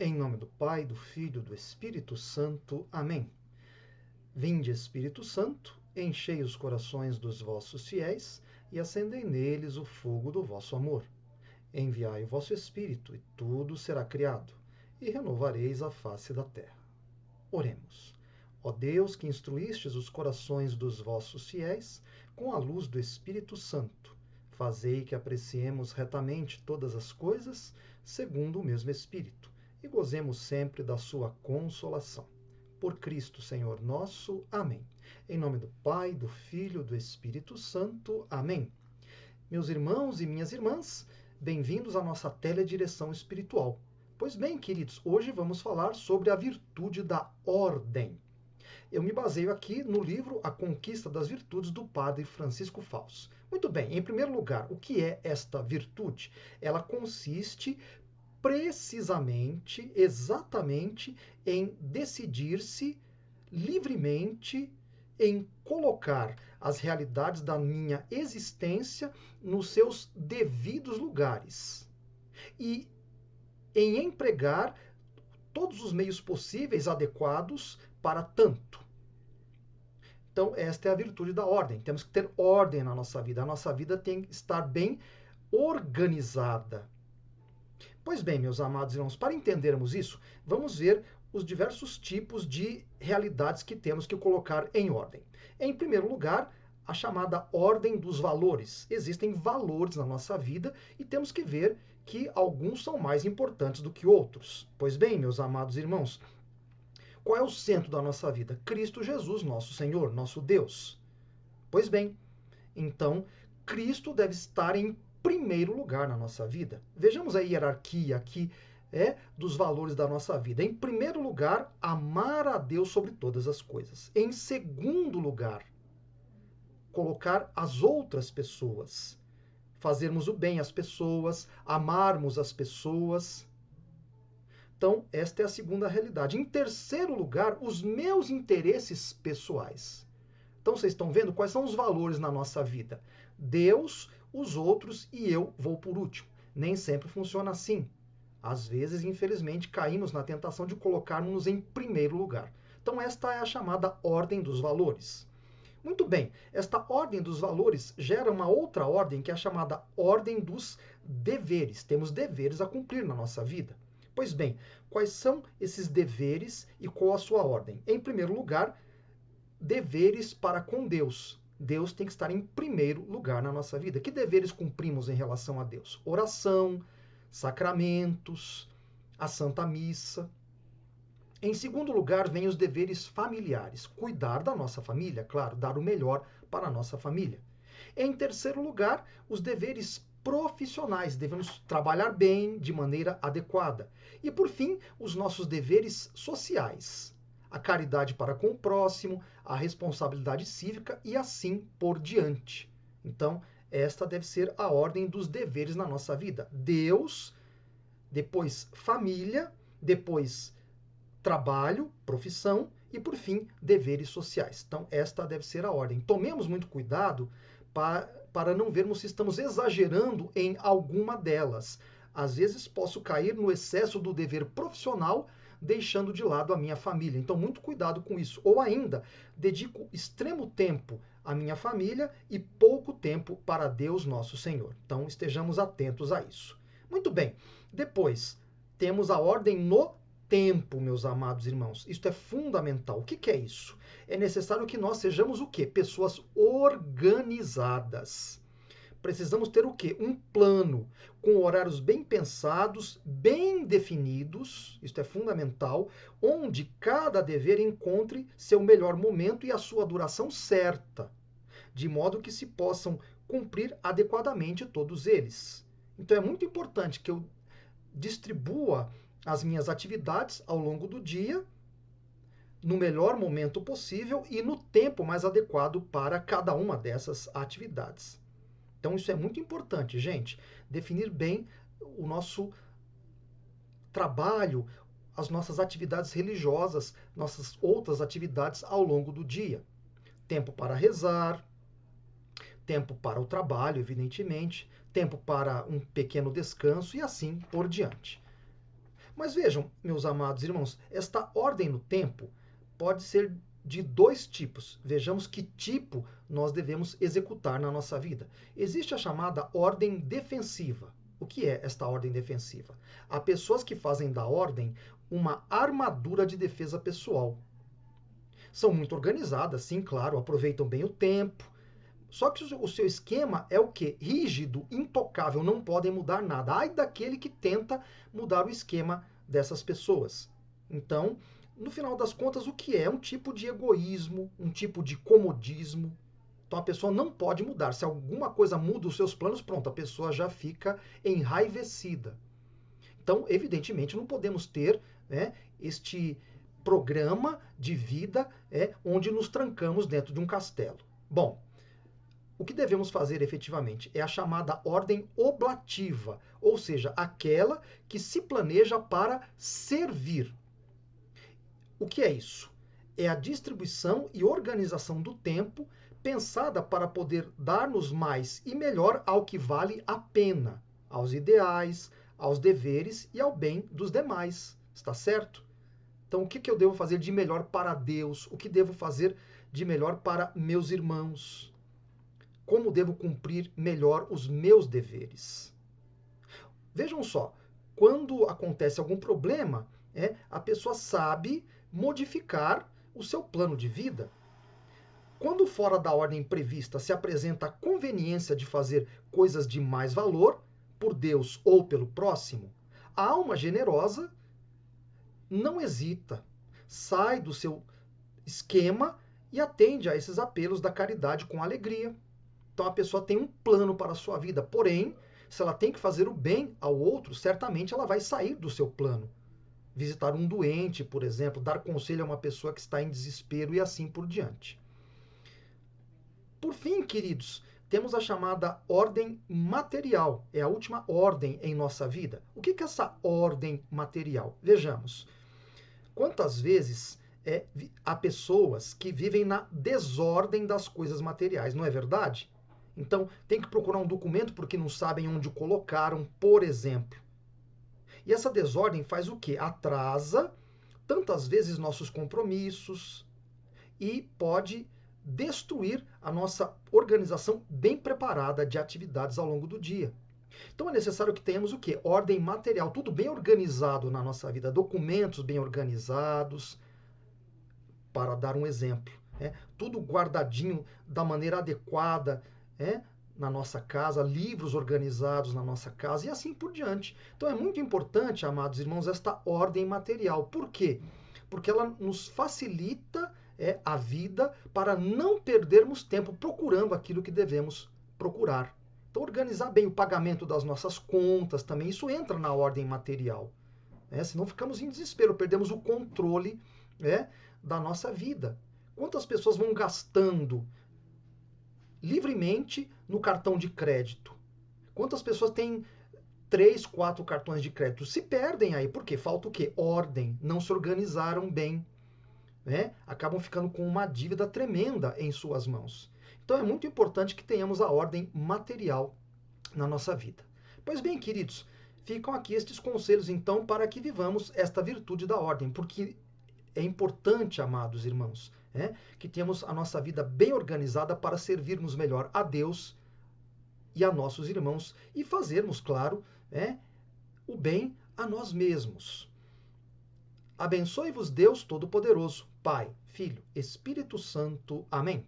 Em nome do Pai, do Filho e do Espírito Santo. Amém. Vinde, Espírito Santo, enchei os corações dos vossos fiéis e acendei neles o fogo do vosso amor. Enviai o vosso Espírito, e tudo será criado, e renovareis a face da terra. Oremos. Ó Deus, que instruístes os corações dos vossos fiéis com a luz do Espírito Santo, fazei que apreciemos retamente todas as coisas segundo o mesmo Espírito, e gozemos sempre da sua consolação. Por Cristo, Senhor nosso. Amém. Em nome do Pai, do Filho e do Espírito Santo. Amém. Meus irmãos e minhas irmãs, bem-vindos à nossa teledireção espiritual. Pois bem, queridos, hoje vamos falar sobre a virtude da ordem. Eu me baseio aqui no livro A Conquista das Virtudes, do padre Francisco Fausto. Muito bem, em primeiro lugar, o que é esta virtude? Ela consiste precisamente, exatamente, em decidir-se livremente em colocar as realidades da minha existência nos seus devidos lugares e em empregar todos os meios possíveis adequados para tanto. Então, esta é a virtude da ordem. Temos que ter ordem na nossa vida. A nossa vida tem que estar bem organizada. Pois bem, meus amados irmãos, para entendermos isso, vamos ver os diversos tipos de realidades que temos que colocar em ordem. Em primeiro lugar, a chamada ordem dos valores. Existem valores na nossa vida e temos que ver que alguns são mais importantes do que outros. Pois bem, meus amados irmãos, qual é o centro da nossa vida? Cristo Jesus, nosso Senhor, nosso Deus. Pois bem, então, Cristo deve estar em primeiro lugar na nossa vida. Vejamos a hierarquia aqui dos valores da nossa vida. Em primeiro lugar, amar a Deus sobre todas as coisas. Em segundo lugar, colocar as outras pessoas. Fazermos o bem às pessoas, amarmos as pessoas. Então, esta é a segunda realidade. Em terceiro lugar, os meus interesses pessoais. Então, vocês estão vendo quais são os valores na nossa vida? Deus, os outros e eu vou por último. Nem sempre funciona assim. Às vezes, infelizmente, caímos na tentação de colocarmos-nos em primeiro lugar. Então, esta é a chamada ordem dos valores. Muito bem, esta ordem dos valores gera uma outra ordem que é a chamada ordem dos deveres. Temos deveres a cumprir na nossa vida. Pois bem, quais são esses deveres e qual a sua ordem? Em primeiro lugar, deveres para com Deus. Deus tem que estar em primeiro lugar na nossa vida. Que deveres cumprimos em relação a Deus? Oração, sacramentos, a Santa Missa. Em segundo lugar, vem os deveres familiares. Cuidar da nossa família, claro, dar o melhor para a nossa família. Em terceiro lugar, os deveres profissionais. Devemos trabalhar bem, de maneira adequada. E, por fim, os nossos deveres sociais. A caridade para com o próximo, a responsabilidade cívica e assim por diante. Então, esta deve ser a ordem dos deveres na nossa vida. Deus, depois família, depois trabalho, profissão e, por fim, deveres sociais. Então, esta deve ser a ordem. Tomemos muito cuidado para não vermos se estamos exagerando em alguma delas. Às vezes, posso cair no excesso do dever profissional, deixando de lado a minha família. Então, muito cuidado com isso. Ou ainda, dedico extremo tempo à minha família e pouco tempo para Deus nosso Senhor. Então, estejamos atentos a isso. Muito bem. Depois, temos a ordem no tempo, meus amados irmãos. Isto é fundamental. O que é isso? É necessário que nós sejamos o quê? Pessoas organizadas. Precisamos ter o quê? Um plano com horários bem pensados, bem definidos, isto é fundamental, onde cada dever encontre seu melhor momento e a sua duração certa, de modo que se possam cumprir adequadamente todos eles. Então é muito importante que eu distribua as minhas atividades ao longo do dia, no melhor momento possível e no tempo mais adequado para cada uma dessas atividades. Então isso é muito importante, gente, definir bem o nosso trabalho, as nossas atividades religiosas, nossas outras atividades ao longo do dia. Tempo para rezar, tempo para o trabalho, evidentemente, tempo para um pequeno descanso e assim por diante. Mas vejam, meus amados irmãos, esta ordem no tempo pode ser de dois tipos. Vejamos que tipo nós devemos executar na nossa vida. Existe a chamada ordem defensiva. O que é esta ordem defensiva? Há pessoas que fazem da ordem uma armadura de defesa pessoal. São muito organizadas, sim, claro, aproveitam bem o tempo. Só que o seu esquema é o quê? Rígido, intocável, não podem mudar nada. Ai daquele que tenta mudar o esquema dessas pessoas. Então, no final das contas, o que é? Um tipo de egoísmo, um tipo de comodismo. Então a pessoa não pode mudar. Se alguma coisa muda os seus planos, pronto, a pessoa já fica enraivecida. Então, evidentemente, não podemos ter, né, este programa de vida onde nos trancamos dentro de um castelo. Bom, o que devemos fazer efetivamente é a chamada ordem oblativa, ou seja, aquela que se planeja para servir. O que é isso? É a distribuição e organização do tempo pensada para poder dar-nos mais e melhor ao que vale a pena, aos ideais, aos deveres e ao bem dos demais. Está certo? Então, o que eu devo fazer de melhor para Deus? O que devo fazer de melhor para meus irmãos? Como devo cumprir melhor os meus deveres? Vejam só, quando acontece algum problema, a pessoa sabe modificar o seu plano de vida. Quando fora da ordem prevista se apresenta a conveniência de fazer coisas de mais valor, por Deus ou pelo próximo, a alma generosa não hesita, sai do seu esquema e atende a esses apelos da caridade com alegria. Então a pessoa tem um plano para a sua vida, porém, se ela tem que fazer o bem ao outro, certamente ela vai sair do seu plano. Visitar um doente, por exemplo, dar conselho a uma pessoa que está em desespero e assim por diante. Por fim, queridos, temos a chamada ordem material. É a última ordem em nossa vida. O que é essa ordem material? Vejamos. Quantas vezes há pessoas que vivem na desordem das coisas materiais, não é verdade? Então, tem que procurar um documento porque não sabem onde o colocaram, por exemplo. E essa desordem faz o quê? Atrasa tantas vezes nossos compromissos e pode destruir a nossa organização bem preparada de atividades ao longo do dia. Então é necessário que tenhamos o quê? Ordem material, tudo bem organizado na nossa vida, documentos bem organizados, para dar um exemplo. Tudo guardadinho da maneira adequada, na nossa casa, livros organizados na nossa casa e assim por diante. Então é muito importante, amados irmãos, esta ordem material. Por quê? Porque ela nos facilita a vida para não perdermos tempo procurando aquilo que devemos procurar. Então organizar bem o pagamento das nossas contas também, isso entra na ordem material. Senão ficamos em desespero, perdemos o controle da nossa vida. Quantas pessoas vão gastando livremente no cartão de crédito? Quantas pessoas têm 3, 4 cartões de crédito? Se perdem aí, porque falta o quê? Ordem, não se organizaram bem. Acabam ficando com uma dívida tremenda em suas mãos. Então é muito importante que tenhamos a ordem material na nossa vida. Pois bem, queridos, ficam aqui estes conselhos então para que vivamos esta virtude da ordem, porque é importante, amados irmãos, que tenhamos a nossa vida bem organizada para servirmos melhor a Deus e a nossos irmãos e fazermos, claro, o bem a nós mesmos. Abençoe-vos Deus Todo-Poderoso, Pai, Filho, Espírito Santo. Amém.